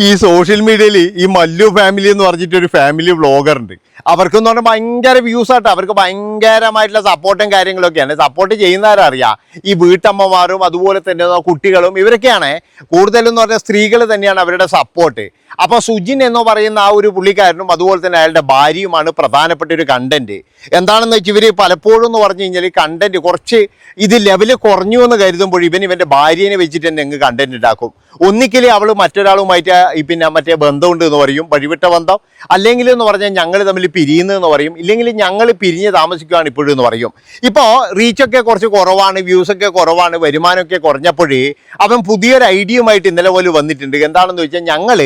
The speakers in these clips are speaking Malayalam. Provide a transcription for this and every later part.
ഈ സോഷ്യൽ മീഡിയയിൽ ഈ മല്ലു ഫാമിലി എന്ന് പറഞ്ഞിട്ടൊരു ഫാമിലി വ്ളോഗർ ഉണ്ട്. അവർക്കെന്ന് പറഞ്ഞാൽ ഭയങ്കര വ്യൂസ് ആട്ടോ. അവർക്ക് ഭയങ്കരമായിട്ടുള്ള സപ്പോർട്ടും കാര്യങ്ങളൊക്കെയാണ്. സപ്പോർട്ട് ചെയ്യുന്നവരറിയാം, ഈ വീട്ടമ്മമാരും അതുപോലെ തന്നെ കുട്ടികളും ഇവരൊക്കെയാണ് കൂടുതലെന്ന് പറഞ്ഞാൽ സ്ത്രീകൾ തന്നെയാണ് അവരുടെ സപ്പോർട്ട്. അപ്പോൾ സുജിൻ എന്ന് പറയുന്ന ആ ഒരു പുള്ളിക്കാരനും അതുപോലെ തന്നെ അയാളുടെ ഭാര്യയുമാണ് പ്രധാനപ്പെട്ട ഒരു കണ്ടന്റ്. എന്താണെന്ന് വെച്ചാൽ ഇവർ പലപ്പോഴും എന്ന് പറഞ്ഞു കഴിഞ്ഞാൽ കണ്ടന്റ് കുറച്ച് ഇത് ലെവല് കുറഞ്ഞു എന്ന് കരുതുമ്പോൾ ഇവൻ്റെ ഭാര്യനെ വെച്ചിട്ട് തന്നെ അങ്ങ് കണ്ടന്റ് ഉണ്ടാക്കും. ഒന്നിക്കൽ അവൾ മറ്റൊരാളുമായിട്ട് പിന്നെ മറ്റേ ബന്ധമുണ്ട് എന്ന് പറയും, വഴിവിട്ട ബന്ധം, അല്ലെങ്കിൽ എന്ന് പറഞ്ഞാൽ ഞങ്ങൾ തമ്മിൽ പിരിയുന്നതെന്ന് പറയും, ഇല്ലെങ്കിൽ ഞങ്ങൾ പിരിഞ്ഞ് താമസിക്കുകയാണ് ഇപ്പോഴും എന്ന് പറയും. ഇപ്പോൾ റീച്ചൊക്കെ കുറച്ച് കുറവാണ്, വ്യൂസൊക്കെ കുറവാണ്, വരുമാനമൊക്കെ കുറഞ്ഞപ്പോഴേ അവൻ പുതിയൊരു ഐഡിയയുമായിട്ട് ഇന്നലെ പോലെ വന്നിട്ടുണ്ട്. എന്താണെന്ന് വെച്ചാൽ ഞങ്ങൾ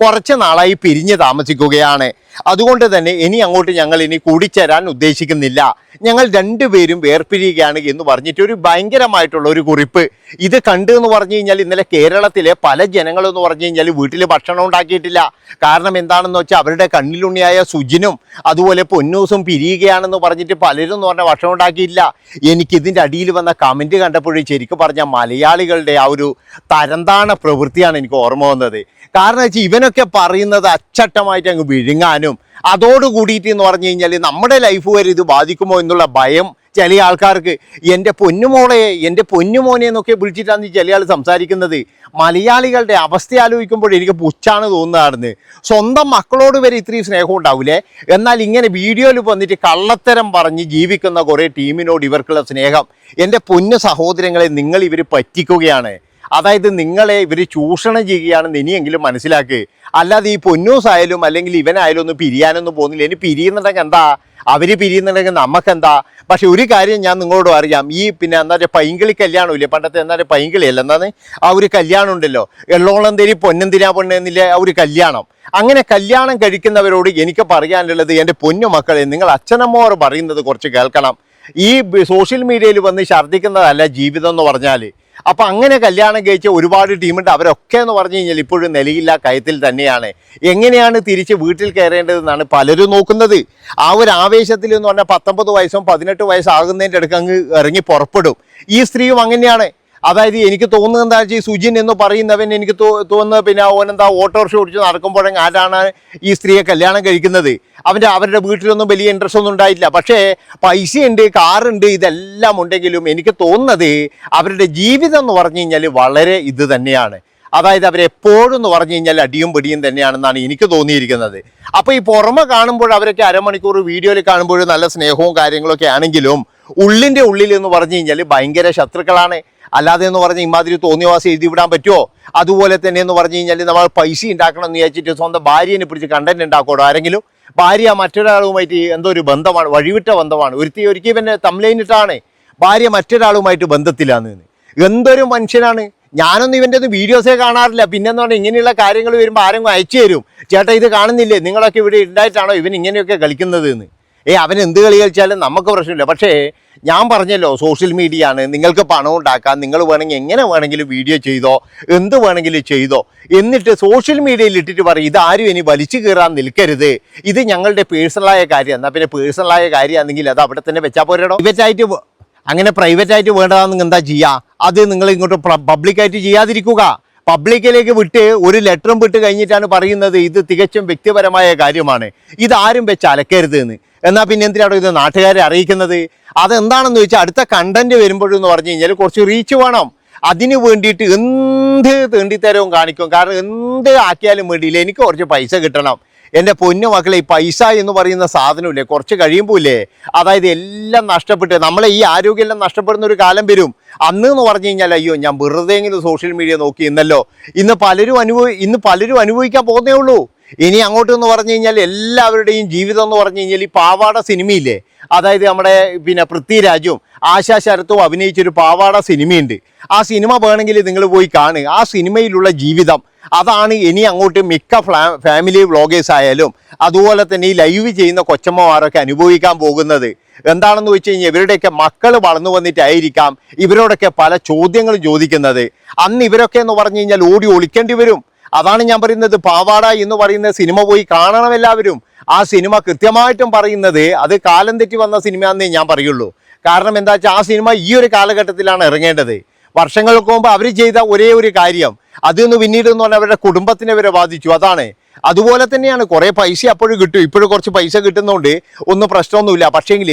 കുറച്ച് നാളായി പിരിഞ്ഞ് താമസിക്കുകയാണ്, അതുകൊണ്ട് തന്നെ ഇനി അങ്ങോട്ട് ഞങ്ങൾ ഇനി കൂടിച്ചേരാൻ ഉദ്ദേശിക്കുന്നില്ല, ഞങ്ങൾ രണ്ടുപേരും വേർപിരിയുകയാണ് എന്ന് പറഞ്ഞിട്ട് ഒരു ഭയങ്കരമായിട്ടുള്ള ഒരു കുറിപ്പ് ഇത് കണ്ടു എന്ന് പറഞ്ഞു കഴിഞ്ഞാൽ ഇന്നലെ കേരളത്തിലെ പല ജനങ്ങളെന്ന് പറഞ്ഞു കഴിഞ്ഞാൽ വീട്ടിൽ ഭക്ഷണം ഉണ്ടാക്കിയിട്ടില്ല. കാരണം എന്താണെന്ന് വെച്ചാൽ അവരുടെ കണ്ണിലുണ്ണിയായ സുജിനും അതുപോലെ പൊന്നൂസും പിരിയുകയാണെന്ന് പറഞ്ഞിട്ട് പലരും എന്ന് പറഞ്ഞാൽ ഭക്ഷണം ഉണ്ടാക്കിയില്ല. എനിക്കിതിൻ്റെ അടിയിൽ വന്ന കമൻറ്റ് കണ്ടപ്പോഴും ശരിക്കും പറഞ്ഞാൽ മലയാളികളുടെ ആ ഒരു തരംതാണ പ്രവൃത്തിയാണ് എനിക്ക് ഓർമ്മ വന്നത്. കാരണം വെച്ചാൽ ഇവനൊക്കെ പറയുന്നത് അച്ചട്ടമായിട്ട് അങ്ങ് വിഴുങ്ങാനും അതോടുകൂടിയിട്ട് എന്ന് പറഞ്ഞു കഴിഞ്ഞാൽ നമ്മുടെ ലൈഫ് വരെ ഇത് ബാധിക്കുമോ എന്നുള്ള ഭയം ചില ആൾക്കാർക്ക്. എൻ്റെ പൊന്നുമോളെ, എൻ്റെ പൊന്നുമോനെ എന്നൊക്കെ വിളിച്ചിട്ടാണ് ചില ആൾ സംസാരിക്കുന്നത്. മലയാളികളുടെ അവസ്ഥ ആലോചിക്കുമ്പോൾ എനിക്ക് പുച്ഛാണ് തോന്നുകയാണെന്ന്. സ്വന്തം മക്കളോട് വരെ ഇത്രയും സ്നേഹം ഉണ്ടാവില്ലേ, എന്നാൽ ഇങ്ങനെ വീഡിയോയിൽ വന്നിട്ട് കള്ളത്തരം പറഞ്ഞ് ജീവിക്കുന്ന കുറേ ടീമിനോട് ഇവർക്കുള്ള സ്നേഹം. എൻ്റെ പൊന്നു സഹോദരങ്ങളെ, നിങ്ങൾ ഇവർ പറ്റിക്കുകയാണ്. അതായത് നിങ്ങളെ ഇവർ ചൂഷണം ചെയ്യുകയാണെന്ന് ഇനിയെങ്കിലും മനസ്സിലാക്കുക. അല്ലാതെ ഈ പൊന്നൂസായാലും അല്ലെങ്കിൽ ഇവനായാലും ഒന്നും പിരിയാനൊന്നും പോകുന്നില്ല. ഇനി പിരിയുന്നുണ്ടെങ്കിൽ എന്താ, അവർ പിരിയുന്നുണ്ടെങ്കിൽ നമുക്കെന്താ. പക്ഷെ ഒരു കാര്യം ഞാൻ നിങ്ങളോട് അറിയാം, ഈ പിന്നെ എന്താ പറയുക പൈങ്കിളി കല്യാണമില്ലേ, പണ്ടത്തെ എന്താ പറയുക പൈങ്കിളിയല്ല, എന്താണ് ആ ഒരു കല്യാണം ഉണ്ടല്ലോ, എള്ളോളം തരി പൊന്നെന്തിനാ പൊണ്ണെന്നില്ല ആ ഒരു കല്യാണം. അങ്ങനെ കല്യാണം കഴിക്കുന്നവരോട് എനിക്ക് പറയാനുള്ളത്, എൻ്റെ പൊന്നു മക്കളെ, നിങ്ങൾ അച്ഛനമ്മോർ പറയുന്നത് കുറച്ച് കേൾക്കണം. ഈ സോഷ്യൽ മീഡിയയിൽ വന്ന് ഛർദ്ദിക്കുന്നതല്ല ജീവിതം എന്ന് പറഞ്ഞാൽ. അപ്പം അങ്ങനെ കല്യാണം കഴിച്ച ഒരുപാട് ടീമുണ്ട്. അവരൊക്കെ എന്ന് പറഞ്ഞു കഴിഞ്ഞാൽ ഇപ്പോഴും നിലയില്ലാ കയത്തിൽ തന്നെയാണ്. എങ്ങനെയാണ് തിരിച്ച് വീട്ടിൽ കയറേണ്ടതെന്നാണ് പലരും നോക്കുന്നത്. ആ ഒരു ആവേശത്തിൽ എന്ന് പറഞ്ഞാൽ 19 വയസ്സും 18 വയസ്സാകുന്നതിൻ്റെ അടുക്ക് അങ്ങ് ഇറങ്ങി പുറപ്പെടും. ഈ സ്ത്രീയും അങ്ങനെയാണ്. അതായത് എനിക്ക് തോന്നുന്നത് എന്താ വെച്ചാൽ ഈ സുജിൻ എന്ന് പറയുന്നവൻ എനിക്ക് തോന്നുന്നത് പിന്നെ ഓനെന്താ ഓട്ടോറിക്ഷ ഓടിച്ച് നടക്കുമ്പോഴെങ്കിൽ ആരാണ് ഈ സ്ത്രീയെ കല്യാണം കഴിക്കുന്നത്. അവരുടെ വീട്ടിലൊന്നും വലിയ ഇൻട്രസ്റ്റ് ഒന്നും ഉണ്ടായിട്ടില്ല. പക്ഷേ പൈസയുണ്ട്, കാറുണ്ട്, ഇതെല്ലാം ഉണ്ടെങ്കിലും എനിക്ക് തോന്നുന്നത് അവരുടെ ജീവിതം എന്ന് പറഞ്ഞു കഴിഞ്ഞാൽ വളരെ ഇത് തന്നെയാണ്. അതായത് അവരെപ്പോഴും എന്ന് പറഞ്ഞു കഴിഞ്ഞാൽ അടിയും പിടിയും തന്നെയാണെന്നാണ് എനിക്ക് തോന്നിയിരിക്കുന്നത്. അപ്പോൾ ഈ പുറമെ കാണുമ്പോൾ അവരൊക്കെ അരമണിക്കൂർ വീഡിയോയിൽ കാണുമ്പോൾ നല്ല സ്നേഹവും കാര്യങ്ങളൊക്കെ ആണെങ്കിലും ഉള്ളിൻ്റെ ഉള്ളിൽ എന്ന് പറഞ്ഞു കഴിഞ്ഞാൽ ഭയങ്കര ശത്രുക്കളാണ്. അല്ലാതെ എന്ന് പറഞ്ഞാൽ ഇമാതിരി തോന്നിയവാസം എഴുതി വിടാൻ പറ്റുമോ? അതുപോലെ തന്നെ എന്ന് പറഞ്ഞു കഴിഞ്ഞാൽ നമ്മൾ പൈസ ഉണ്ടാക്കണം എന്ന് വിചാരിച്ചിട്ട് സ്വന്തം ഭാര്യനെ പിടിച്ച് കണ്ടന്റ് ഉണ്ടാക്കണോ ആരെങ്കിലും? ഭാര്യ മറ്റൊരാളുമായിട്ട് എന്തോ ഒരു ബന്ധമാണ്, വഴിവിട്ട ബന്ധമാണ്. ഒരിക്കൽ പിന്നെ തംലൈനിട്ടാണ് ഭാര്യ മറ്റൊരാളുമായിട്ട് ബന്ധത്തിലാന്ന്. എന്തൊരു മനുഷ്യനാണ്. ഞാനൊന്നും ഇവൻ്റെ ഒന്നും വീഡിയോസേ കാണാറില്ല. പിന്നെന്ന് പറഞ്ഞാൽ ഇങ്ങനെയുള്ള കാര്യങ്ങൾ വരുമ്പോൾ ആരെങ്കിലും അയച്ചു തരും, ചേട്ടാ ഇത് കാണുന്നില്ലേ, നിങ്ങളൊക്കെ ഇവിടെ ഉണ്ടായിട്ടാണോ ഇവൻ ഇങ്ങനെയൊക്കെ കളിക്കുന്നത് എന്ന്. അവൻ എന്ത് കളി കളിച്ചാലും നമുക്ക് പ്രശ്നമില്ല. പക്ഷേ ഞാൻ പറഞ്ഞല്ലോ, സോഷ്യൽ മീഡിയ ആണ്, നിങ്ങൾക്ക് പണം ഉണ്ടാക്കാം, നിങ്ങൾ വേണമെങ്കിൽ എങ്ങനെ വേണമെങ്കിലും വീഡിയോ ചെയ്തോ, എന്ത് വേണമെങ്കിലും ചെയ്തോ, എന്നിട്ട് സോഷ്യൽ മീഡിയയിൽ ഇട്ടിട്ട് പറയും ഇതാരും ഇനി വലിച്ചു കയറാൻ നിൽക്കരുത്, ഇത് ഞങ്ങളുടെ പേഴ്സണലായ കാര്യം. എന്നാൽ പിന്നെ പേഴ്സണലായ കാര്യമാണെങ്കിൽ അത് അവിടെ തന്നെ വെച്ചാൽ പോരടോ. അങ്ങനെ പ്രൈവറ്റായിട്ട് വേണ്ടതാണെന്ന് എന്താ ചെയ്യുക? അത് നിങ്ങൾ ഇങ്ങോട്ട് പബ്ലിക്കായിട്ട് ചെയ്യാതിരിക്കുക. പബ്ലിക്കിലേക്ക് വിട്ട് ഒരു ലെറ്ററും വിട്ട് കഴിഞ്ഞിട്ടാണ് പറയുന്നത് ഇത് തികച്ചും വ്യക്തിപരമായ കാര്യമാണ്, ഇതാരും വെച്ച് അലക്കരുത് എന്ന്. എന്നാൽ പിന്നെ എന്തിനാണോ ഇത് നാട്ടുകാരെ അറിയിക്കുന്നത്? അതെന്താണെന്ന് ചോദിച്ചാൽ അടുത്ത കണ്ടന്റ് വരുമ്പോഴെന്ന് പറഞ്ഞു കഴിഞ്ഞാൽ കുറച്ച് റീച്ച് വേണം. അതിന് വേണ്ടിയിട്ട് എന്ത് തേണ്ടിത്തരവും കാണിക്കും. കാരണം എന്ത് ആക്കിയാലും വേണ്ടിയില്ല, എനിക്ക് കുറച്ച് പൈസ കിട്ടണം. എൻ്റെ പൊന്നു മക്കളെ, ഈ പൈസ എന്ന് പറയുന്ന സാധനമില്ലേ, കുറച്ച് കഴിയുമ്പോൾ ഇല്ലേ, അതായത് എല്ലാം നഷ്ടപ്പെട്ട് നമ്മളെ ഈ ആരോഗ്യമെല്ലാം നഷ്ടപ്പെടുന്ന ഒരു കാലം വരും. അന്ന് എന്ന് പറഞ്ഞു കഴിഞ്ഞാൽ അയ്യോ ഞാൻ വെറുതെ എങ്കിലും സോഷ്യൽ മീഡിയ നോക്കി ഇന്നല്ലോ, ഇന്ന് പലരും അനുഭവിക്കാൻ പോകുന്നേ ഉള്ളൂ. ഇനി അങ്ങോട്ട് എന്ന് പറഞ്ഞു കഴിഞ്ഞാൽ എല്ലാവരുടെയും ജീവിതം എന്ന് പറഞ്ഞു കഴിഞ്ഞാൽ ഈ പാവാട സിനിമയില്ലേ, അതായത് നമ്മുടെ പിന്നെ പൃഥ്വിരാജും ആശാ ശരത്തും അഭിനയിച്ചൊരു പാവാട സിനിമയുണ്ട്. ആ സിനിമ വേണമെങ്കിൽ നിങ്ങൾ പോയി കാണുക. ആ സിനിമയിലുള്ള ജീവിതം അതാണ് ഇനി അങ്ങോട്ട് മിക്ക ഫാമിലി വ്ളോഗേഴ്സ് ആയാലും അതുപോലെ തന്നെ ഈ ലൈവ് ചെയ്യുന്ന കൊച്ചമ്മമാരൊക്കെ അനുഭവിക്കാൻ പോകുന്നത്. എന്താണെന്ന് വെച്ച് കഴിഞ്ഞാൽ ഇവരുടെയൊക്കെ മക്കൾ വളർന്നു വന്നിട്ടായിരിക്കാം ഇവരോടൊക്കെ പല ചോദ്യങ്ങളും ചോദിക്കുന്നത്. അന്ന് ഇവരൊക്കെ എന്ന് പറഞ്ഞു കഴിഞ്ഞാൽ ഓടി ഒളിക്കേണ്ടി വരും. അതാണ് ഞാൻ പറയുന്നത്, പാവാട എന്ന് പറയുന്ന സിനിമ പോയി കാണണം എല്ലാവരും. ആ സിനിമ കൃത്യമായിട്ടും പറയുന്നത് അത് കാലം തെറ്റി വന്ന സിനിമയാണെന്നേ ഞാൻ പറയുള്ളൂ. കാരണം എന്താ വെച്ചാൽ ആ സിനിമ ഈ ഒരു കാലഘട്ടത്തിലാണ് ഇറങ്ങേണ്ടത്. വർഷങ്ങൾക്ക് മുമ്പ് അവർ ചെയ്ത ഒരേ ഒരു കാര്യം അതൊന്ന് പിന്നീട് എന്ന് പറഞ്ഞാൽ അവരുടെ കുടുംബത്തിനെ വരെ ബാധിച്ചു. അതാണ്. അതുപോലെ തന്നെയാണ് കുറേ പൈസ അപ്പോഴും കിട്ടും, ഇപ്പോഴും കുറച്ച് പൈസ കിട്ടുന്നതുകൊണ്ട് ഒന്നും പ്രശ്നമൊന്നുമില്ല. പക്ഷേങ്കിൽ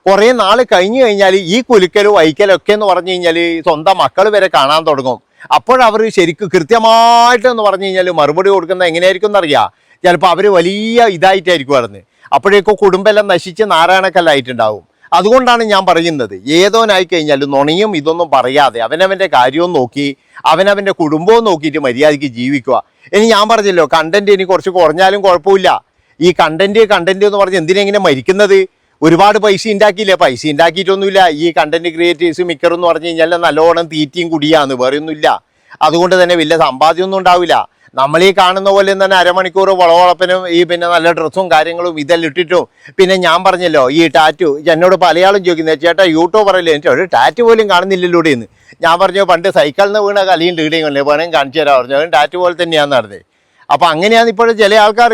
കുറേ നാൾ കഴിഞ്ഞു കഴിഞ്ഞാൽ ഈ കുലുക്കലും വൈക്കലും ഒക്കെ എന്ന് പറഞ്ഞു കഴിഞ്ഞാൽ സ്വന്തം മക്കൾ വരെ കാണാൻ തുടങ്ങും. അപ്പോഴവർ ശരിക്കും കൃത്യമായിട്ട് എന്ന് പറഞ്ഞു കഴിഞ്ഞാൽ മറുപടി കൊടുക്കുന്നത് എങ്ങനെയായിരിക്കും എന്നറിയാം. ചിലപ്പോൾ അവർ വലിയ ഇതായിട്ടായിരിക്കും വരുന്നത്. അപ്പോഴേക്കും കുടുംബമെല്ലാം നശിച്ച് നാരായണക്കല്ലായിട്ടുണ്ടാവും. അതുകൊണ്ടാണ് ഞാൻ പറയുന്നത്, ഏതോനായി കഴിഞ്ഞാലും നുണയും ഇതൊന്നും പറയാതെ അവനവൻ്റെ കാര്യവും നോക്കി അവനവൻ്റെ കുടുംബവും നോക്കിയിട്ട് മര്യാദയ്ക്ക് ജീവിക്കുക. ഇനി ഞാൻ പറഞ്ഞല്ലോ, കണ്ടന്റ് ഇനി കുറച്ച് കുറഞ്ഞാലും കുഴപ്പമില്ല. ഈ കണ്ടന്റ് എന്ന് പറഞ്ഞ് എന്തിനെങ്ങനെ മരിക്കുന്നത്? ഒരുപാട് പൈസ ഉണ്ടാക്കിയില്ലേ? പൈസ ഉണ്ടാക്കിയിട്ടൊന്നുമില്ല. ഈ കണ്ടന്റ് ക്രിയേറ്റേഴ്സ് മിക്കറെന്ന് പറഞ്ഞു കഴിഞ്ഞാൽ നല്ലോണം തീറ്റിയും കുടിയാന്ന് വേറൊന്നുമില്ല. അതുകൊണ്ട് തന്നെ വലിയ സമ്പാദ്യമൊന്നും ഉണ്ടാവില്ല. നമ്മളീ കാണുന്ന പോലെ തന്നെ അരമണിക്കൂർ വളവളപ്പനും ഈ പിന്നെ നല്ല ഡ്രസ്സും കാര്യങ്ങളും ഇതെല്ലാം ഇട്ടിട്ടും പിന്നെ ഞാൻ പറഞ്ഞല്ലോ ഈ ടാറ്റു എന്നോട് പലയാളും ചോദിക്കുന്നത്, ചേട്ടാ യൂട്യൂബറല്ലേ, എനിക്ക് ഒരു ടാറ്റു പോലും കാണുന്നില്ലല്ലോ എന്ന്. ഞാൻ പറഞ്ഞു പണ്ട് സൈക്കിളിൽ നിന്ന് വീണ കലിയും ലീഡിങ് അല്ലേ വേണമെങ്കിൽ കാണിച്ചു തരാൻ പറഞ്ഞു. അതും ടാറ്റു പോലെ തന്നെയാണ് നടന്നത്. അപ്പോൾ അങ്ങനെയാണ് ഇപ്പോഴും ചില ആൾക്കാർ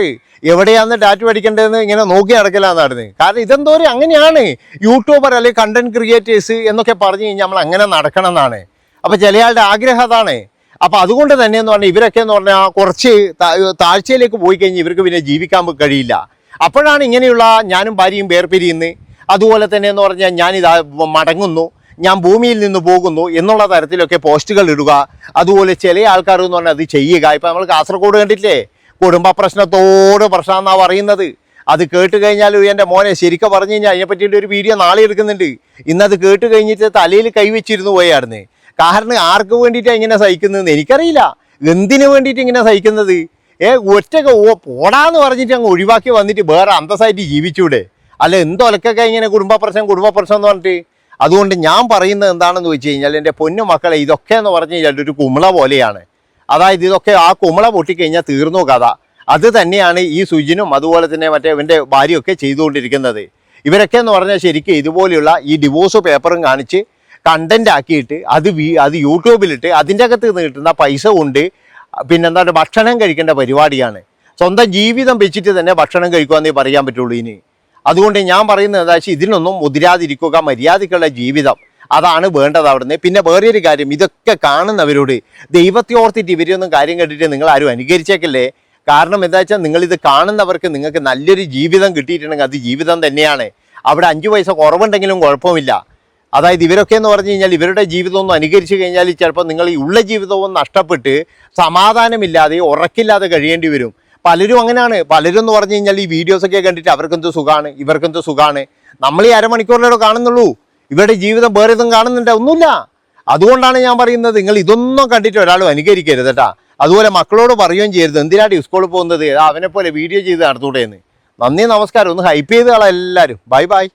എവിടെയാണ് ടാറ്റു അടിക്കേണ്ടതെന്ന് ഇങ്ങനെ നോക്കി നടക്കലാണ് നടന്നത്. കാരണം ഇതെന്തോരം അങ്ങനെയാണ് യൂട്യൂബർ അല്ലെങ്കിൽ കണ്ടന്റ് ക്രിയേറ്റേഴ്സ് എന്നൊക്കെ പറഞ്ഞു കഴിഞ്ഞാൽ നമ്മൾ അങ്ങനെ നടക്കണം എന്നാണ്. അപ്പോൾ ചിലയാളുടെ ആഗ്രഹം അതാണ്. അപ്പോൾ അതുകൊണ്ട് തന്നെ എന്ന് പറഞ്ഞാൽ ഇവരൊക്കെ എന്ന് പറഞ്ഞാൽ കുറച്ച് താഴ്ചയിലേക്ക് പോയി കഴിഞ്ഞാൽ ഇവർക്ക് പിന്നെ ജീവിക്കാൻ കഴിയില്ല. അപ്പോഴാണ് ഇങ്ങനെയുള്ള ഞാനും ഭാര്യയും വേർപിരിയുന്നു, അതുപോലെ തന്നെ എന്ന് പറഞ്ഞാൽ ഞാനിതാ മടങ്ങുന്നു, ഞാൻ ഭൂമിയിൽ നിന്ന് പോകുന്നു എന്നുള്ള തരത്തിലൊക്കെ പോസ്റ്റുകൾ ഇടുക. അതുപോലെ ചില ആൾക്കാർ എന്ന് പറഞ്ഞാൽ അത് ചെയ്യുക. ഇപ്പം നമ്മൾ കാസർഗോഡ് കണ്ടിട്ടില്ലേ, കുടുംബ പ്രശ്നത്തോട് പ്രശ്നമെന്നാണ് പറയുന്നത്. അത് കേട്ട് കഴിഞ്ഞാൽ എൻ്റെ മോനെ ശരിക്കും പറഞ്ഞു കഴിഞ്ഞാൽ അതിനെ പറ്റിയിട്ട് ഒരു വീഡിയോ നാളെ എടുക്കുന്നുണ്ട്. ഇന്നത് കേട്ട് കഴിഞ്ഞിട്ട് തലയിൽ കൈവച്ചിരുന്നു പോയായിരുന്നു. കാരണം ആർക്ക് വേണ്ടിയിട്ടാണ് ഇങ്ങനെ സഹിക്കുന്നതെന്ന് എനിക്കറിയില്ല. എന്തിനു വേണ്ടിയിട്ട് ഇങ്ങനെ സഹിക്കുന്നത്? ഒറ്റക്ക് പോടാന്ന് പറഞ്ഞിട്ട് അങ്ങ് ഒഴിവാക്കി വന്നിട്ട് വേറെ അന്തസ്സായിട്ട് ജീവിച്ചൂടെ? അല്ല എന്തൊലക്കൊക്കെ ഇങ്ങനെ കുടുംബ പ്രശ്നം എന്ന് പറഞ്ഞിട്ട്. അതുകൊണ്ട് ഞാൻ പറയുന്നത് എന്താണെന്ന് വെച്ച് കഴിഞ്ഞാൽ എൻ്റെ പൊന്നു മക്കളെ, ഇതൊക്കെ എന്ന് പറഞ്ഞു കഴിഞ്ഞാൽ ഒരു കുമിള പോലെയാണ്. അതായത് ഇതൊക്കെ ആ കുമിള പൊട്ടിക്കഴിഞ്ഞാൽ തീർന്നു കഥ. അത് തന്നെയാണ് ഈ സുജിനും അതുപോലെ തന്നെ മറ്റേ ഇവൻ്റെ ഭാര്യയൊക്കെ ചെയ്തുകൊണ്ടിരിക്കുന്നത്. ഇവരൊക്കെ എന്ന് പറഞ്ഞാൽ ശരിക്കും ഇതുപോലെയുള്ള ഈ ഡിവോഴ്സ് പേപ്പറും കാണിച്ച് കണ്ടന്റ് ആക്കിയിട്ട് അത് യൂട്യൂബിലിട്ട് അതിൻ്റെ അകത്ത് നിന്ന് കിട്ടുന്ന പൈസ കൊണ്ട് പിന്നെന്താണ് ഭക്ഷണം കഴിക്കേണ്ട പരിപാടിയാണ്. സ്വന്തം ജീവിതം വെച്ചിട്ട് തന്നെ ഭക്ഷണം കഴിക്കുമെന്നേ പറയാൻ പറ്റുള്ളൂ ഇനി. അതുകൊണ്ട് ഞാൻ പറയുന്നത് എന്താ വെച്ചാൽ ഇതിനൊന്നും മുതിരാതിരിക്കുക, മര്യാദയ്ക്കുള്ള ജീവിതം അതാണ് വേണ്ടത് അവിടുന്ന്. പിന്നെ വേറൊരു കാര്യം, ഇതൊക്കെ കാണുന്നവരോട് ദൈവത്തെ ഓർത്തിട്ട് ഇവരൊന്നും കാര്യം കേട്ടിട്ട് നിങ്ങൾ ആരും അനുകരിച്ചേക്കല്ലേ. കാരണം എന്താ വെച്ചാൽ നിങ്ങളിത് കാണുന്നവർക്ക് നിങ്ങൾക്ക് നല്ലൊരു ജീവിതം കിട്ടിയിട്ടുണ്ടെങ്കിൽ അത് ജീവിതം തന്നെയാണ്. അവിടെ 5 പൈസ കുറവുണ്ടെങ്കിലും കുഴപ്പമില്ല. അതായത് ഇവരൊക്കെ എന്ന് പറഞ്ഞു കഴിഞ്ഞാൽ ഇവരുടെ ജീവിതമൊന്നും അനുകരിച്ച് കഴിഞ്ഞാൽ ചിലപ്പോൾ നിങ്ങൾ ഈ ഉള്ള ജീവിതവും നഷ്ടപ്പെട്ട് സമാധാനമില്ലാതെ ഉറക്കില്ലാതെ കഴിയേണ്ടി വരും. പലരും അങ്ങനെയാണ്. പലരും എന്ന് പറഞ്ഞു കഴിഞ്ഞാൽ ഈ വീഡിയോസൊക്കെ കണ്ടിട്ട് അവർക്കെന്ത് സുഖമാണ്, ഇവർക്കെന്ത് സുഖമാണ്. നമ്മൾ ഈ അരമണിക്കൂറിലൂടെ കാണുന്നുള്ളൂ, ഇവരുടെ ജീവിതം വേറെ ഇതും കാണുന്നുണ്ട് ഒന്നുമില്ല. അതുകൊണ്ടാണ് ഞാൻ പറയുന്നത്, നിങ്ങൾ ഇതൊന്നും കണ്ടിട്ട് ഒരാളും അനുകരിക്കരുത് കേട്ടാ. അതുപോലെ മക്കളോട് പറയുകയും ചെയ്യരുത്, എന്തിനാണ് സ്കൂളിൽ പോകുന്നത്, അവനെ പോലെ വീഡിയോ ചെയ്ത് നടത്തൂടെ എന്ന്. നന്ദി, നമസ്കാരം. ഒന്ന് ഹൈപ്പ് ചെയ്ത് കളാം എല്ലാവരും. Bye bye.